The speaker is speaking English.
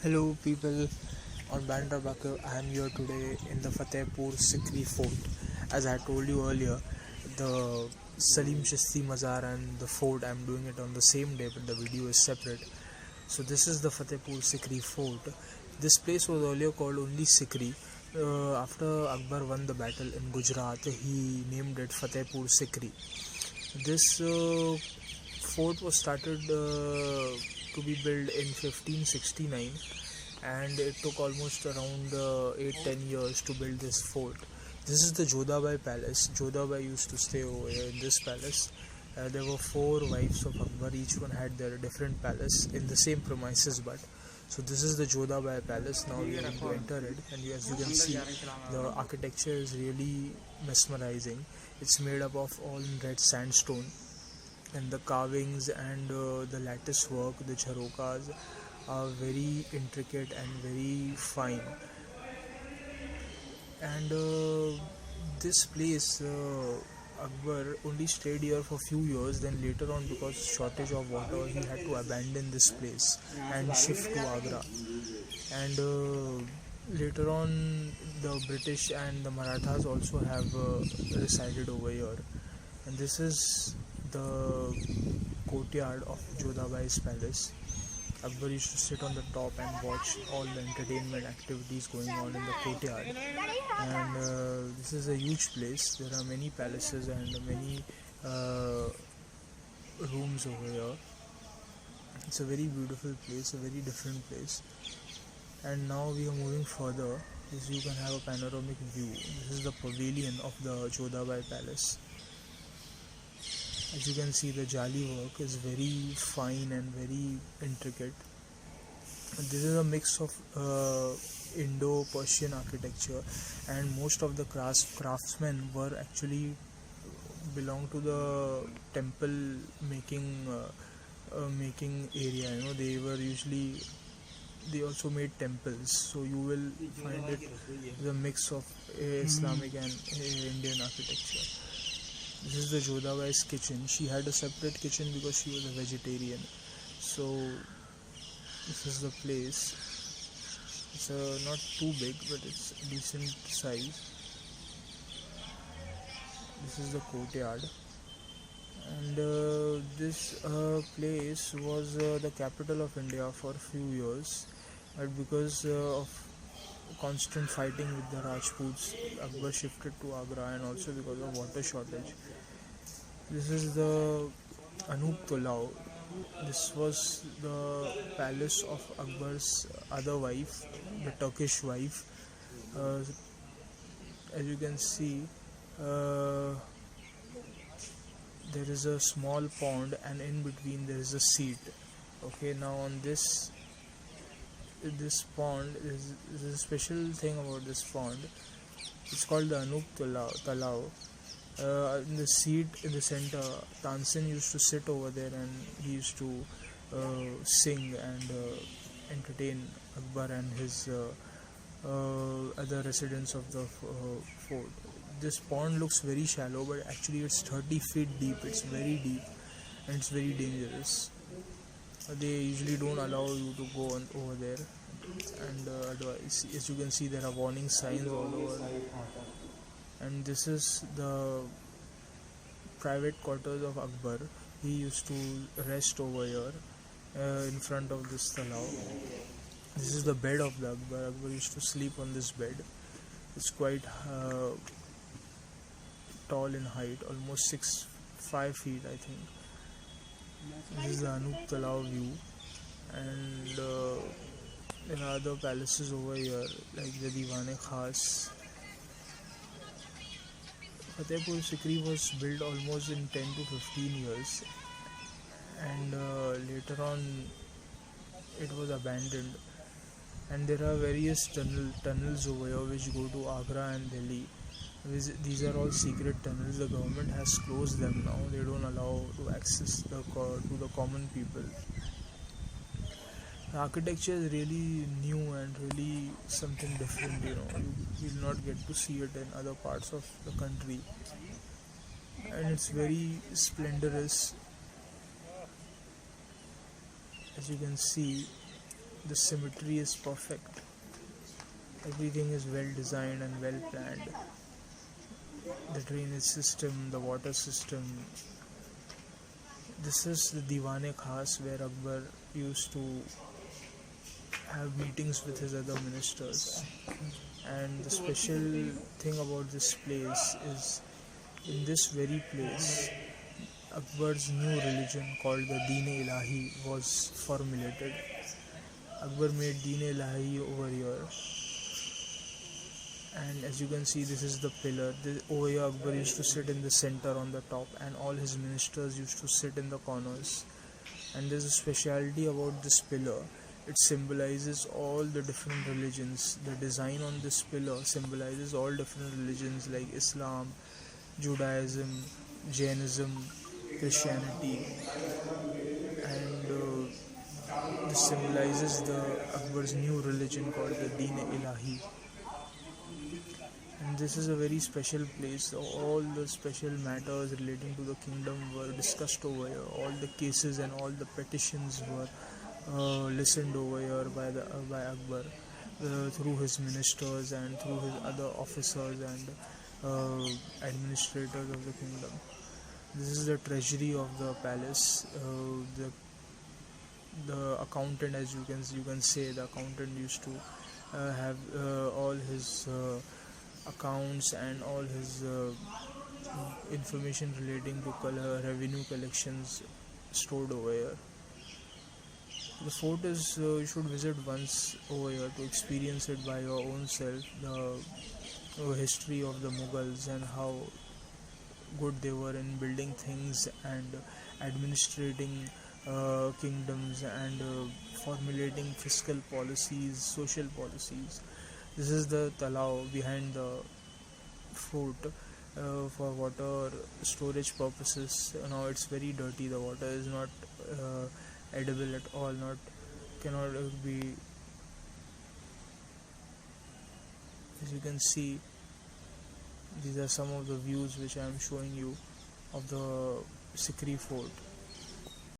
Hello people on Bandra Bakar. I am here today in the Fatehpur Sikhri fort. As I told you earlier, the Salim Chishti Mazar and the fort, I am doing it on the same day, but the video is separate. So this is the Fatehpur Sikhri fort. This place was earlier called only Sikhri. After Akbar won the battle in Gujarat, he named it Fatehpur Sikhri. This fort was started to be built in 1569, and it took almost around 8-10 years to build this fort. This is the Jodhabai palace. Jodhabai used to stay over here in this palace. There were 4 wives of Akbar. Each one had their different palace in the same premises, but so this is the Jodhabai palace. Now we are going to enter it, and as you can see, the architecture is really mesmerizing. It's made up of all in red sandstone, and the carvings and the lattice work, the charokas, are very intricate and very fine. And this place, Akbar only stayed here for few years. Then later on, because shortage of water, he had to abandon this place and shift to Agra. And later on, the British and the Marathas also have resided over here. And this is the courtyard of Jodhabai's palace. Akbar used to sit on the top and watch all the entertainment activities going on in the courtyard. And this is a huge place. There are many palaces and many rooms over here. It's a very beautiful place, a very different place. And now we are moving further. As you can have a panoramic view. This is the pavilion of the Jodhabai palace. As you can see, the jali work is very fine and very intricate. This is a mix of Indo-Persian architecture, and most of the craftsmen were actually belong to the temple making area. They also made temples, so you will find it the mix of Islamic and Indian architecture. This is the Jodhabai's kitchen. She had a separate kitchen because she was a vegetarian. So this is the place. It's not too big, but it's decent size. This is the courtyard. And this place was the capital of India for a few years. But because of constant fighting with the Rajputs, Akbar shifted to Agra, and also because of water shortage. This is the Anup Tolao. This was the palace of Akbar's other wife, the Turkish wife. As you can see, there is a small pond, and in between there is a seat. Okay, now on this pond, there's a special thing about this pond. It's called the Anup Talao. In the seat in the center, Tansen used to sit over there, and he used to sing and entertain Akbar and his other residents of the fort. This pond looks very shallow, but actually it's 30 feet deep. It's very deep, and it's very dangerous. They usually don't allow you to go on over there, and advise. As you can see, there are warning signs all over. And this is the private quarters of Akbar. He used to rest over here in front of this talao. This is the bed of the Akbar. Akbar used to sleep on this bed. It's quite tall in height, almost 5 feet, I think. This is the Anup Talao view, and there are other palaces over here like the Diwan-e Khas. Fatehpur Sikhri was built almost in 10 to 15 years, and later on it was abandoned. And there are various tunnels over here which go to Agra and Delhi. These are all secret tunnels. The government has closed them now. They don't allow to access to the common people. The architecture is really new and really something different. You will not get to see it in other parts of the country, and it's very splendorous. As you can see, The symmetry is perfect. Everything is well designed and well planned. The drainage system, the water system. This is the Diwane Khas where Akbar used to have meetings with his other ministers. And the special thing about this place is, in this very place, Akbar's new religion called the Deen-e-Ilahi was formulated. Akbar made Deen-e-Ilahi over here, and as you can see, this is the pillar. Over here Akbar used to sit in the center on the top, and all his ministers used to sit in the corners. And there's a speciality about this pillar. It symbolizes all the different religions. The design on this pillar symbolizes all different religions like Islam, Judaism, Jainism, Christianity, and this symbolizes the Akbar's new religion called the Deen-e-Ilahi. And this is a very special place. All the special matters relating to the kingdom were discussed over here. All the cases and all the petitions were listened over here by Akbar through his ministers and through his other officers and administrators of the kingdom. This is the treasury of the palace. The accountant, as you can say, the accountant used to have all his accounts and all his information relating to revenue collections stored over here. The fort is, you should visit once over here to experience it by your own self, the history of the Mughals and how good they were in building things and administrating kingdoms and formulating fiscal policies, social policies. This is the talao behind the fort for water storage purposes. Now it's very dirty. The water is not edible at all. Cannot be. As you can see, these are some of the views which I am showing you of the Sikhri fort.